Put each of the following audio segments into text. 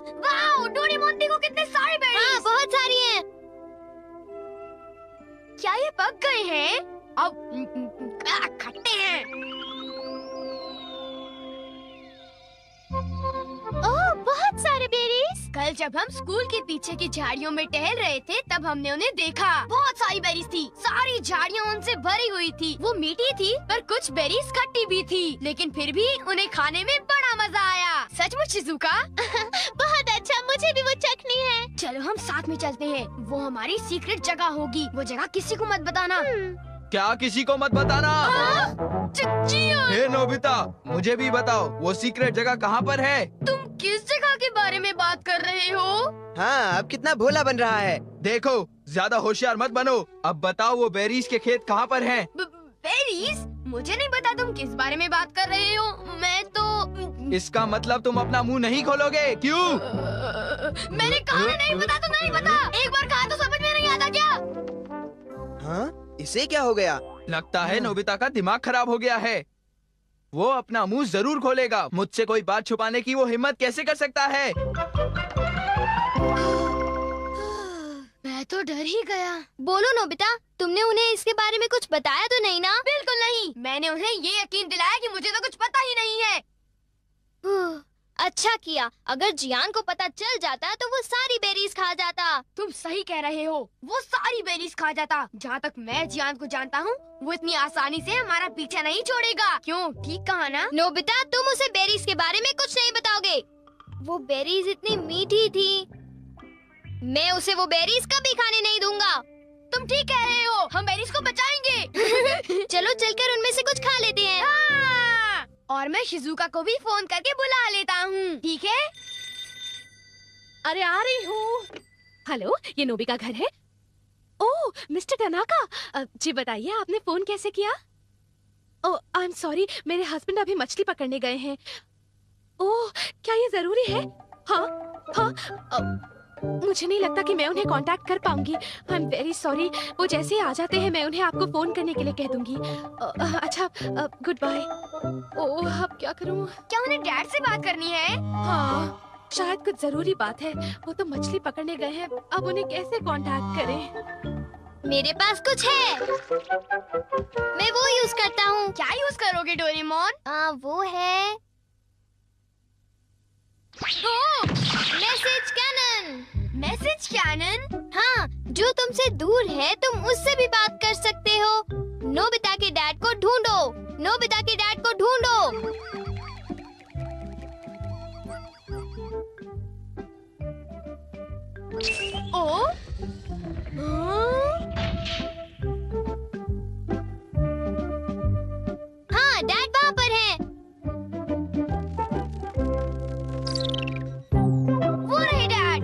Wow, Doraemon देखो कितने सारे बेरीज। हाँ, बहुत सारी हैं। क्या ये पक गए हैं? अब खट्टे हैं। ओह, बहुत सारे बेरीज। कल जब हम स्कूल के पीछे की झाड़ियों में टहल रहे थे तब हमने उन्हें देखा। बहुत सारी बेरीज थी, सारी झाड़ियाँ उनसे भरी हुई थी। वो मीठी थी पर कुछ बेरीज खट्टी भी थी, लेकिन फिर भी उन्हें खाने में बड़ा मजा आया। सचमुच शिज़ुका? बहुत अच्छा, मुझे भी वो चखनी है। चलो हम साथ में चलते हैं। वो हमारी सीक्रेट जगह होगी। वो जगह किसी को मत बताना। क्या किसी को मत बताना? हे नोबिता, मुझे भी बताओ वो सीक्रेट जगह कहाँ पर है? तुम किस जगह के बारे में बात कर रहे हो? हाँ, अब कितना भोला बन रहा है। देखो, ज्यादा होशियार मत बनो। अब बताओ वो बेरीज के खेत कहाँ पर हैं? बेरीज? मुझे नहीं पता तुम किस बारे में बात कर रहे हो। मैं तो इसका मतलब तुम अपना मुंह नहीं खोलोगे? क्यों? मैंने कहा नहीं पता तो नहीं पता। एक बार कहा तो समझ में नहीं आता क्या? हाँ, इसे क्या हो गया? लगता है नोबिता का दिमाग खराब हो गया है। वो अपना मुंह जरूर खोलेगा। मुझसे कोई बात छुपाने की वो हिम्मत कैसे कर सकता है? मैं तो डर ही गया। बोलो नोबिता, तुमने उन्हें इसके बारे में कुछ बताया तो नहीं ना? बिल्कुल नहीं। मैंने उन्हें ये यकीन दिलाया कि मुझे तो कुछ पता ही नहीं है। अच्छा किया। अगर जियान को पता चल जाता तो वो सारी बेरीज खा जाता। तुम सही कह रहे हो, वो सारी बेरीज खा जाता। जहाँ तक मैं जियान को जानता हूँ, वो इतनी आसानी से हमारा पीछा नहीं छोड़ेगा। क्यों, ठीक कहा ना? नोबिता, तुम उसे बेरीज के बारे में कुछ नहीं बताओगे। वो बेरीज इतनी मीठी थी। मैं उसे वो बेरीज कभी खाने नहीं दूंगा। तुम ठीक कह रहे हो, हम बेरीज को बचाएंगे। चलो चलकर उनमें से कुछ खा लेते हैं। हाँ! और मैं शिज़ुका को भी फोन करके बुला लेता हूँ, ठीक है? अरे आ रही हूँ। हेलो, ये नोबी का घर है? ओह, मिस्टर टनाका। जी बताइए, आपने फोन कैसे किया? ओह, आई एम सॉरी, मेरे हस्बैंड अभी मछली पकड़ने गए हैं। ओह, क्या ये जरूरी है? हाँ, हाँ। मुझे नहीं लगता कि मैं उन्हें कांटेक्ट कर पाऊंगी। I am very sorry. वो जैसे ही आ जाते हैं मैं उन्हें आपको फोन करने के लिए कह दूंगी। अच्छा, गुड बाय। ओह, अब क्या करूं? क्या उन्हें डैड से बात करनी है? हाँ, शायद कुछ जरूरी बात है। वो तो मछली पकड़ने गए हैं, अब उन्हें कैसे कांटेक्ट करें? मेरे पास कुछ है, मैं वो यूज करता हूँ। क्या यूज करोगे डोरेमोन? वो है मैसेज कैनन। Message cannon? हाँ, जो तुमसे दूर है तुम उससे भी बात कर सकते हो। नोबिता के डैड को ढूंढो, नोबिता के डैड को ढूंढो। ओ? हाँ, डैड वहाँ पर है। वो रहे डैड।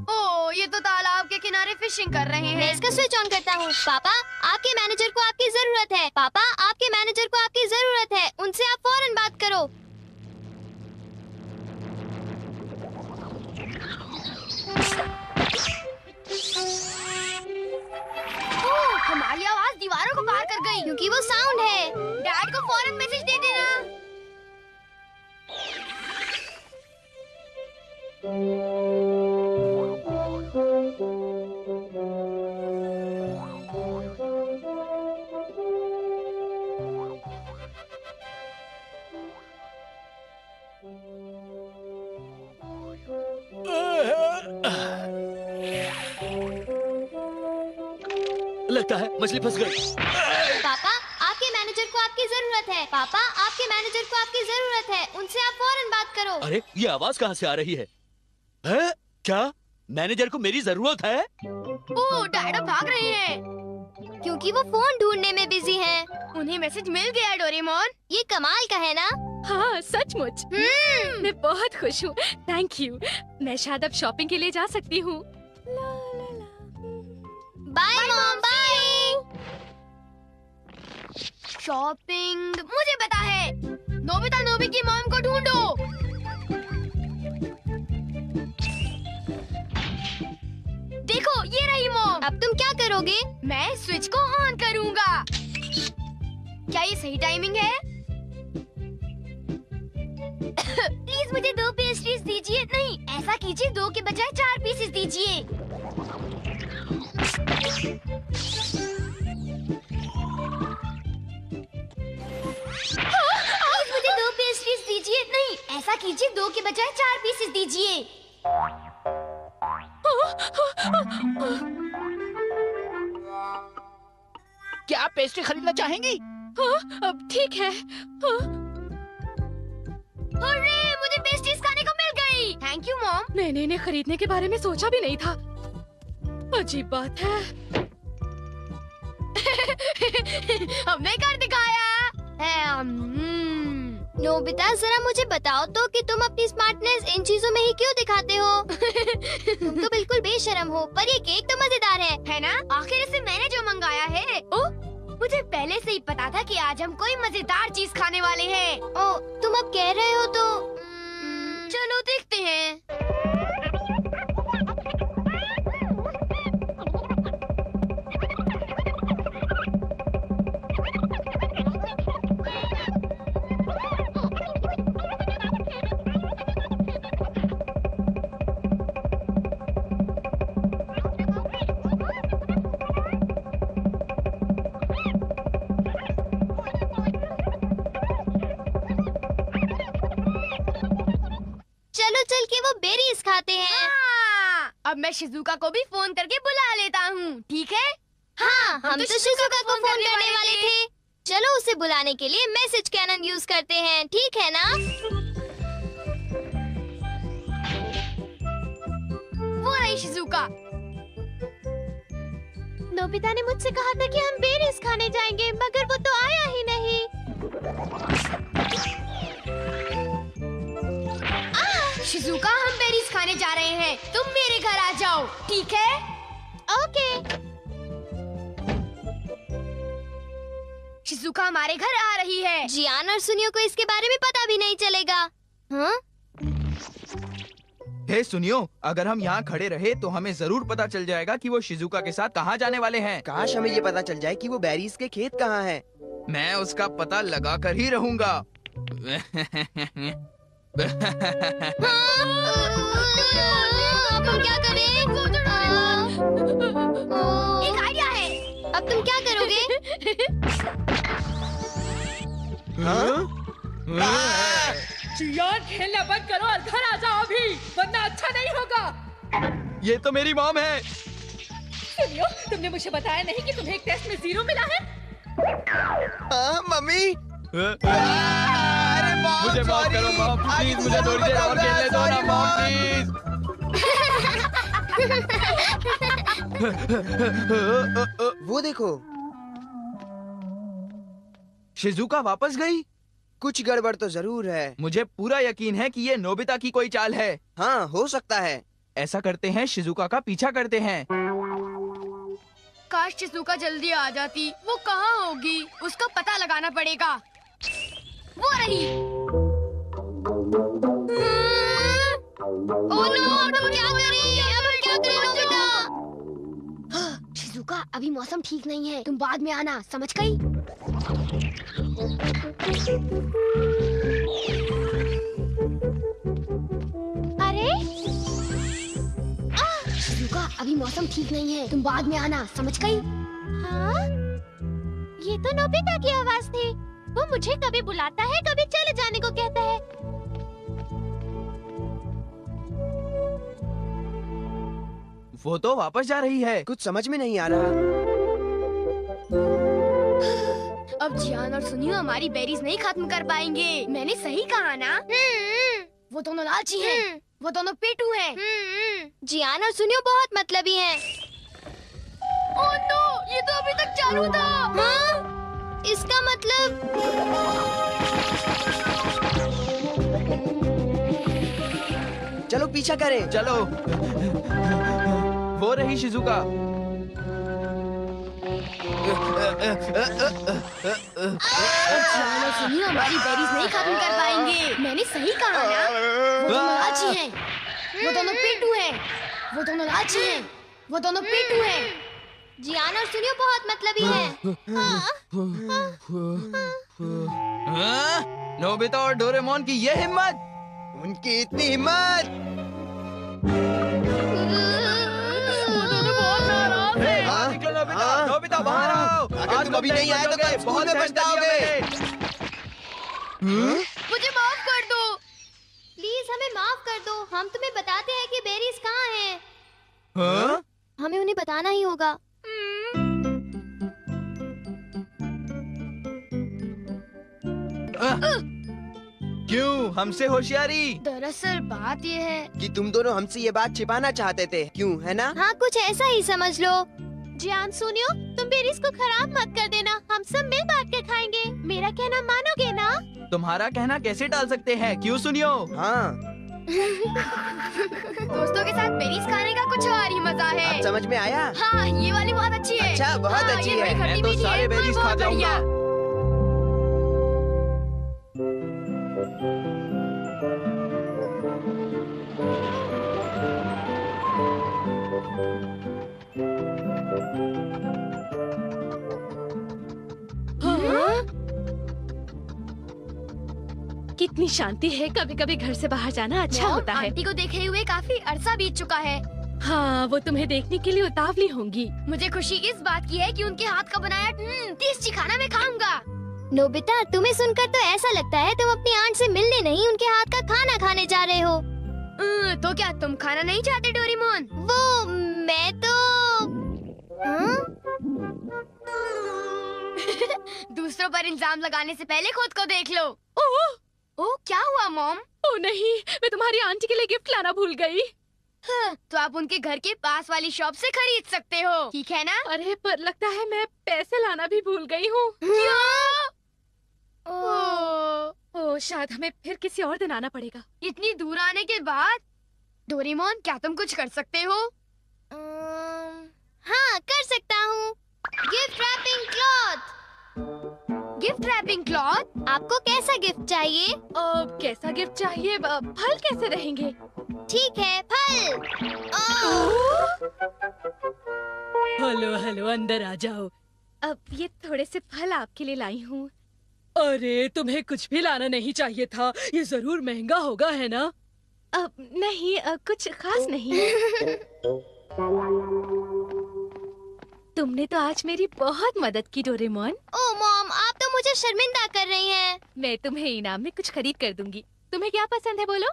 ओ, ये तो तालाब के किनारे फिशिंग कर रहे मैं हैं। इसका स्विच ऑन करता हूँ। पापा, आपके मैनेजर को आपकी जरूरत है। पापा, आपके मैनेजर को आपकी जरूरत है। उनसे आप फौरन बात करो। ओ, हमारी आवाज दीवारों को पार कर गई। क्योंकि वो साउंड है। डैड को फौरन मैसेज दे देना। लगता है मछली फंस गई। पापा, आपके मैनेजर को आपकी जरूरत है। पापा, आपके मैनेजर को आपकी जरूरत है। उनसे आप फौरन बात करो। अरे, ये आवाज कहाँ से आ रही है? हैं? क्या मैनेजर को मेरी जरूरत है? ओ, डैड अब भाग रहे हैं। क्योंकि वो फोन ढूंढने में बिजी हैं। उन्हें मैसेज मिल गया डोरेमोन। ये कमाल का है ना? हाँ, सचमुच। मैं बहुत खुश हूँ। Thank you. मैं शायद अब शॉपिंग के लिए जा सकती हूँ। Bye mom, bye. शॉपिंग? मुझे पता है। नोबिता नोबी की मॉम को ढूंढो। देखो, ये रही मॉम। अब तुम क्या करोगे? मैं स्विच को ऑन करूंगा। क्या ये सही टाइमिंग है? प्लीज प्लीज मुझे 2 पेस्ट्रीज दीजिए। नहीं, ऐसा कीजिए 2 के बजाय 4 पीसेस दीजिए। प्लीज मुझे 2 पेस्ट्रीज दीजिए। नहीं, ऐसा कीजिए 2 के बजाय 4 पीसेस दीजिए। क्या आप पेस्ट्री खरीदना चाहेंगी? अब ठीक है। अरे, मुझे पेस्ट्रीज खाने को मिल गई। Thank you mom. मैंने इन्हें खरीदने के बारे में सोचा भी नहीं था। अजीब बात है। हमने कर दिखाया। नोबिता, जरा मुझे बताओ तो कि तुम अपनी स्मार्टनेस इन चीजों में ही क्यों दिखाते हो? तुम तो बिल्कुल बेशरम हो, पर ये केक तो मजेदार है ना? आखिर इसे मैंने जो मंगाया है। ओ, मुझे पहले से ही पता था कि आज हम कोई मजेदार चीज खाने वाले हैं। ओ, तुम अब कह रहे हो तो चलो देखते हैं। चलो चल के वो बेरीज खाते हैं। हाँ, अब मैं शिजुका को भी फोन करके बुला लेता हूँ, ठीक है? हाँ, हम तो शिजुका को फोन करने वाले वाले थे। चलो उसे बुलाने के लिए मैसेज कैनन यूज करते हैं, ठीक है ना? वो रही शिजुका। नोबिता ने मुझसे कहा था कि हम बेरीज खाने जाएंगे, मगर वो तो आया ही नहीं। शिजुका, हम बेरीज खाने जा रहे हैं। तुम मेरे घर आ जाओ, ठीक है? ओके। शिजुका हमारे घर आ रही है। जियान और सुनियो को इसके बारे में पता भी नहीं चलेगा। हाँ? हे सुनियो, अगर हम यहाँ खड़े रहे तो हमें जरूर पता चल जाएगा कि वो शिजुका के साथ कहाँ जाने वाले हैं। काश हमें ये पता चल जाए कि वो बेरीज के खेत कहाँ हैं। मैं उसका पता लगा कर ही रहूंगा। अब हम क्या करें? एक आइडिया है। अब तुम क्या करोगे? जियान, खेलना बंद करो और घर आ जाओ अभी, वरना अच्छा नहीं होगा। ये तो मेरी मॉम है। सुनियो, तुमने मुझे बताया नहीं कि तुम्हें एक टेस्ट में 0 मिला है? मम्मी, अरे मॉम, मुझे माफ sorry। करो मॉम, आगे प्लीज मुझे से थोड़ी देर और बताऊंगा, खेलने दो ना sorry, मॉम, प्लीज। वो देखो, शिजुका वापस गई। कुछ गड़बड़ तो जरूर है। मुझे पूरा यकीन है कि ये नोबिता की कोई चाल है। हाँ, हो सकता है। ऐसा करते हैं, शिजुका का पीछा करते हैं। काश शिजुका जल्दी आ जाती। वो कहाँ होगी? उसका पता लगाना पड़ेगा। वो रही। ओह नो, अब हम क्या करें? अब हम क्या करें नोबिता? शिजुका, अभी मौसम ठीक नहीं है। तुम बाद में आना, समझ गई? अरे, शिजुका, अभी मौसम ठीक नहीं है। तुम बाद में आना, समझ गई? हाँ? ये तो नोबिता की आवाज थी। वो मुझे कभी बुलाता है, कभी चले जाने को कहता है। वो तो वापस जा रही है। कुछ समझ में नहीं आ रहा। अब जियान और सुनियो हमारी बेरीज नहीं खत्म कर पाएंगे। मैंने सही कहा ना? वो दोनों लालची हैं। वो दोनों पेटू हैं। जियान और सुनियो बहुत मतलबी हैं। ओह नो, ये तो अभी तक चालू था। हाँ? इसका मतलब चलो पीछा करें। चलो। वो रही शिजुका। जियान और सुनियो हमारी बेरीज नहीं खत्म कर पाएंगे। मैंने सही कहा ना? वो दोनों लालची हैं। वो दोनों पेटू हैं। वो दोनों लालची हैं। वो दोनों पेटू हैं। जियान और सुनियो बहुत मतलबी हैं। हाँ? नोबिता और डोरेमोन की ये हिम्मत। उनकी इतनी हिम्मत। हाँ? निकलो नोबिता, हाँ? नोबिता बाहर आओ। अगर आज तुम अभी नहीं आए तो कल स्कूल बहुत में सहन कर लिया पछताओगे। मैंने। मुझे माफ कर दो। प्लीज हमें माफ कर दो, हम तुम्हें बताते हैं कि बेरीज कहाँ हैं। हाँ? हमें उन्हें बताना ही होगा। क्यों हमसे होशियारी? दरअसल बात ये है। कि तुम दोनों हमसे ये बात छिपाना चाहते थे, क्यों, है ना? हाँ, कुछ ऐसा ही समझ लो। जान सुनियो, तुम बेरीज को खराब मत कर देना, हम सब मिल बांट के खाएंगे। मेरा कहना मानोगे ना? तुम्हारा कहना कैसे टाल सकते हैं? क्यों सुनियो? हाँ, दोस्तों के साथ बेरीज खाने का कुछ और ही मजा है। अब समझ में आया? हाँ, ये वाली बहुत अच्छी है। अच्छा, बहुत हाँ, अच्छी ये है। थोड़ी खट्टी मैं तो मीठी सारे है, बेरीज बहुत खा बढ़िया। जाऊंगा। कितनी शांति है, कभी कभी घर से बाहर जाना अच्छा मॉम, होता है। आंटी को देखे हुए काफी अरसा बीत चुका है। हाँ, वो तुम्हें देखने के लिए उतावली होंगी। मुझे खुशी इस बात की है कि उनके हाथ का बनाया टेस्टी खाना मैं खाऊंगा। नोबिता, तुम्हें सुनकर तो ऐसा लगता है तुम अपनी आंट से मिलने नहीं, उनके हाथ का खाना खाने जा रहे हो। तो क्या तुम खाना नहीं चाहते डोरेमोन? वो मैं तो हाँ? दूसरों पर इल्जाम लगाने से पहले खुद को देख लो। ओह, ओ, क्या हुआ मॉम? ओ नहीं, मैं तुम्हारी आंटी के लिए गिफ्ट लाना भूल गई। तो आप उनके घर के पास वाली शॉप से खरीद सकते हो, ठीक है ना? अरे पर लगता है मैं पैसे लाना भी भूल गई हूँ। ओह, शायद हमें फिर किसी और दिन आना पड़ेगा। इतनी दूर आने के बाद डोरेमोन, क्या तुम कुछ कर सकते हो? हाँ, कर सकता हूँ। Gift wrapping cloth. Gift wrapping cloth? आपको कैसा गिफ्ट चाहिए? कैसा गिफ्ट चाहिए? फल कैसे रहेंगे? ठीक है, फल। हेलो हेलो, अंदर आ जाओ। अब ये थोड़े से फल आपके लिए लाई हूँ। अरे, तुम्हें कुछ भी लाना नहीं चाहिए था, ये जरूर महंगा होगा, है ना? अब नहीं, कुछ खास नहीं है। तुमने तो आज मेरी बहुत मदद की डोरेमोन। ओह मॉम, आप तो मुझे शर्मिंदा कर रही हैं। मैं तुम्हें इनाम में कुछ खरीद कर दूंगी। तुम्हें क्या पसंद है बोलो?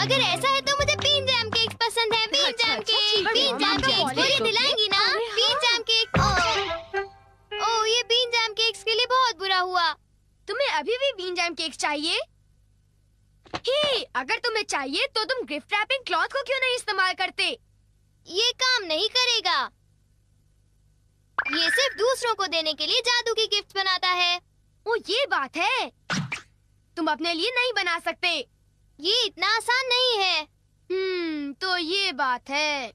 अगर ऐसा है तो मुझे बीन जैम केक्स पसंद है। बीन अच्छा, जैम अच्छा, केक, ठीक है, bean jam bean jam cakes मुझे केक। दिलाएंगी ना? अरे हाँ। Been jam cake. ओह, ये बीन जैम केक्स के लिए बहुत बुरा हुआ। तुम्हें अभी भी बीन जैम केक चाहिए? हे, अगर तुम्हें चाहिए तो तुम गिफ्ट रैपिंग क्लॉथ को क्यों नहीं इस्तेमाल करते? ये काम नहीं करेगा। ये सिर्फ दूसरों को देने के लिए जादू की गिफ्ट बनाता है। ओ, ये बात है। तुम अपने लिए नहीं बना सकते। ये इतना आसान नहीं है। तो ये बात है।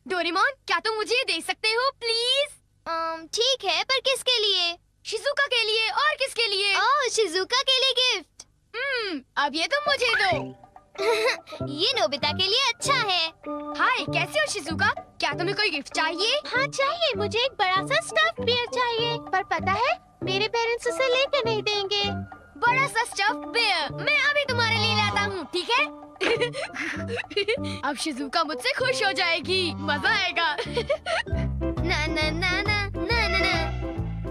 डोरेमोन, क्या तुम मुझे ये दे सकते हो प्लीज? ठीक है, पर किसके लिए? शिजुका के लिए। और किसके लिए? ओह, शिजुका के लिए गिफ्ट। अब ये तुम मुझे दो। ये नोबिता के लिए अच्छा है। हाय, कैसे हो शिजुका? क्या तुम्हें कोई गिफ्ट चाहिए? हाँ चाहिए, मुझे एक बड़ा सा स्टफ्ड बियर चाहिए, पर पता है मेरे पेरेंट्स उसे लेके नहीं देंगे। बड़ा सा स्टफ्ड बियर मैं अभी तुम्हारे लिए लाता हूँ, ठीक है? अब शिजुका मुझसे खुश हो जाएगी, मजा आएगा। ना ना ना ना ना ना ना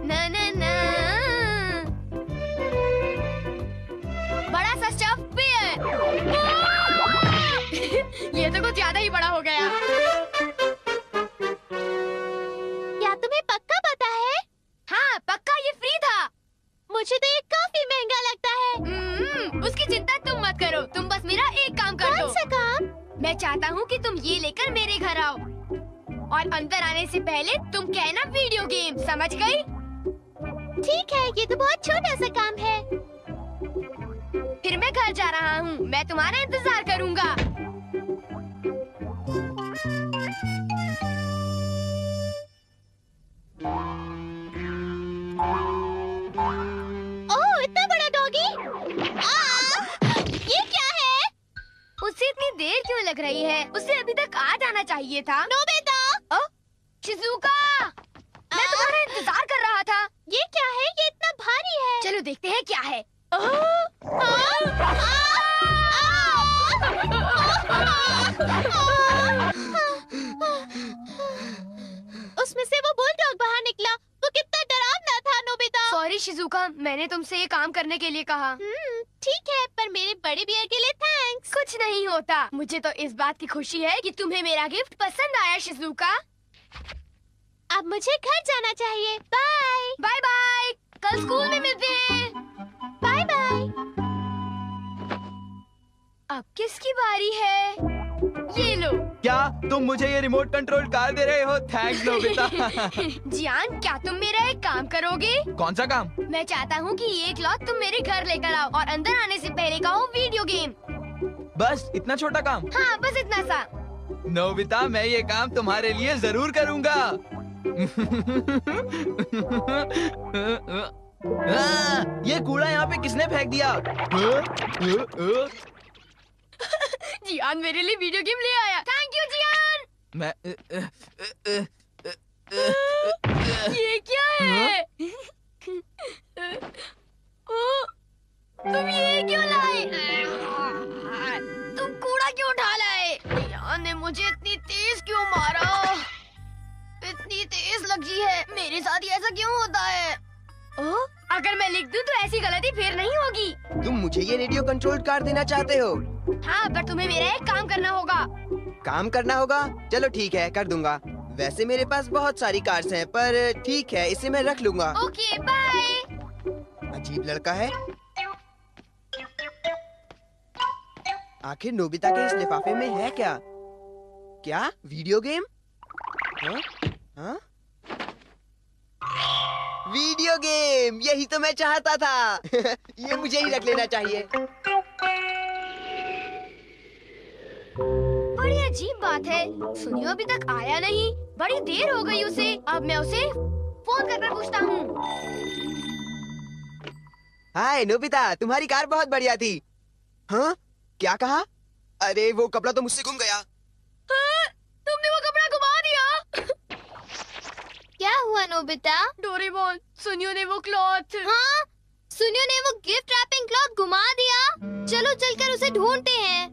ना ना ना। बड़ा सा स्टफ्ड बियर। ये तो कुछ ज्यादा ही बड़ा हो गया। क्या तुम्हें पक्का पता है? हाँ, पक्का ये फ्री था। मुझे तो ये काफी महंगा लगता है। उसकी चिंता तुम मत करो, तुम बस मेरा एक काम कर दो। कौन सा काम? मैं चाहता हूँ कि तुम ये लेकर मेरे घर आओ और अंदर आने से पहले तुम कहना वीडियो गेम, समझ गई? ठीक है, ये तो बहुत छोटा सा काम है। फिर मैं घर जा रहा हूँ, मैं तुम्हारा इंतजार करूँगा। ओह, इतना बड़ा डॉगी! ये क्या है? उससे इतनी देर क्यों लग रही है? उसे अभी तक आ जाना चाहिए था। नोबिता! शिजुका, मैं तुम्हारा इंतजार कर रहा था। ये क्या है? ये इतना भारी है। चलो देखते हैं क्या है। उसमें से वो बुलडॉग बाहर निकला। वो कितना डरावना था नोबिता। सॉरी शिजुका, मैंने तुमसे ये काम करने के लिए कहा। ठीक है, पर मेरे बड़े बियर के लिए थैंक्स। कुछ नहीं होता। मुझे तो इस बात की खुशी है कि तुम्हें मेरा गिफ्ट पसंद आया शिजुका। अब मुझे घर जाना चाहिए। बाय बाय बाय, कल स्कूल में मिलते हैं। Bye bye. अब किसकी बारी है? ये लो। क्या तुम मुझे ये रिमोट कंट्रोल कार दे रहे हो? Thanks Nobita. जियान, क्या तुम मेरा एक काम करोगे? कौन सा काम? मैं चाहता हूँ कि ये क्लॉथ तुम मेरे घर लेकर आओ और अंदर आने से पहले कहो वीडियो गेम। बस इतना छोटा काम? हाँ, बस इतना सा। नोबिता, मैं ये काम तुम्हारे लिए जरूर करूँगा। ये कूड़ा यहाँ पे किसने फेंक दिया? जियान मेरे लिए वीडियो गेम ले आया। थैंक यू जियान। मैं ये क्या है? ओ, तुम ये क्यों लाए? तुम कूड़ा क्यों उठा लाए? जियान ने मुझे इतनी तेज क्यों मारा? इतनी तेज लगी है। मेरे साथ ही ऐसा क्यों होता है? ओ, अगर मैं लिख दूं तो ऐसी गलती फिर नहीं होगी। तुम मुझे ये रेडियो कंट्रोल्ड कार देना चाहते हो? हाँ, पर तुम्हें मेरा एक काम करना होगा। काम करना होगा? चलो ठीक है, कर दूंगा। वैसे मेरे पास बहुत सारी कार्स हैं, पर ठीक है, इसे मैं रख लूंगा। Okay, bye. अजीब लड़का है। आखिर नोबिता के इस लिफाफे में है क्या? क्या वीडियो गेम? हाँ? हाँ? वीडियो गेम, यही तो मैं चाहता था। ये मुझे ही रख लेना चाहिए। बड़ी अजीब बात है, सुनियो अभी तक आया नहीं। बड़ी देर हो गई उसे। अब मैं उसे फोन करके पूछता हूँ। हाय नोबिता, तुम्हारी कार बहुत बढ़िया थी। हाँ? क्या कहा? अरे वो कपड़ा तो मुझसे गुम गया। हाँ, तुमने वो कपड़ा घुमा दिया। क्या हुआ नोबिता? डोरेमोन, सुनियो ने वो क्लॉथ। हाँ, सुनियो ने वो गिफ्ट रैपिंग क्लॉथ घुमा दिया। चलो चलकर उसे ढूंढते हैं।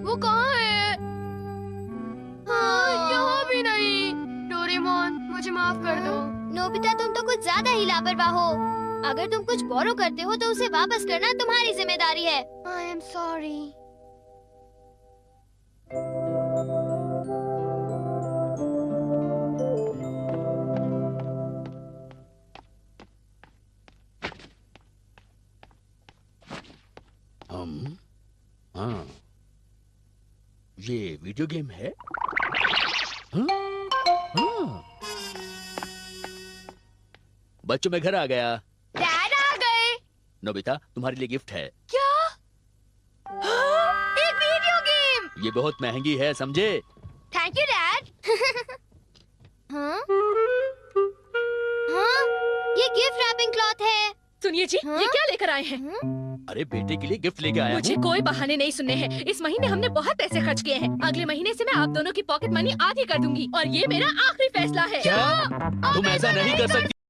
वो कहाँ है? हाँ, यहाँ भी नहीं। डोरेमोन, मुझे माफ कर दो। नोबिता, तुम तो कुछ ज्यादा ही लापरवाह हो। अगर तुम कुछ बोरो करते हो तो उसे वापस करना तुम्हारी जिम्मेदारी है। I am sorry. हाँ, ये वीडियो गेम है? हाँ? हाँ। बच्चों, मैं घर आ गया। डैड आ गए। नोबिता, तुम्हारे लिए गिफ्ट है। क्या? एक वीडियो गेम। ये बहुत महंगी है, समझे? Thank you dad. हाँ? हाँ? ये गिफ्ट रैपिंग क्लॉथ है। सुनिए जी, हाँ? ये क्या लेकर आए हैं? अरे बेटे के लिए गिफ्ट लेके आया मुझे हूँ। कोई बहाने नहीं सुनने हैं। इस महीने हमने बहुत पैसे खर्च किए हैं। अगले महीने से मैं आप दोनों की पॉकेट मनी आधी कर दूंगी और ये मेरा आखिरी फैसला है। क्या? तुम ऐसा नहीं कर सकती।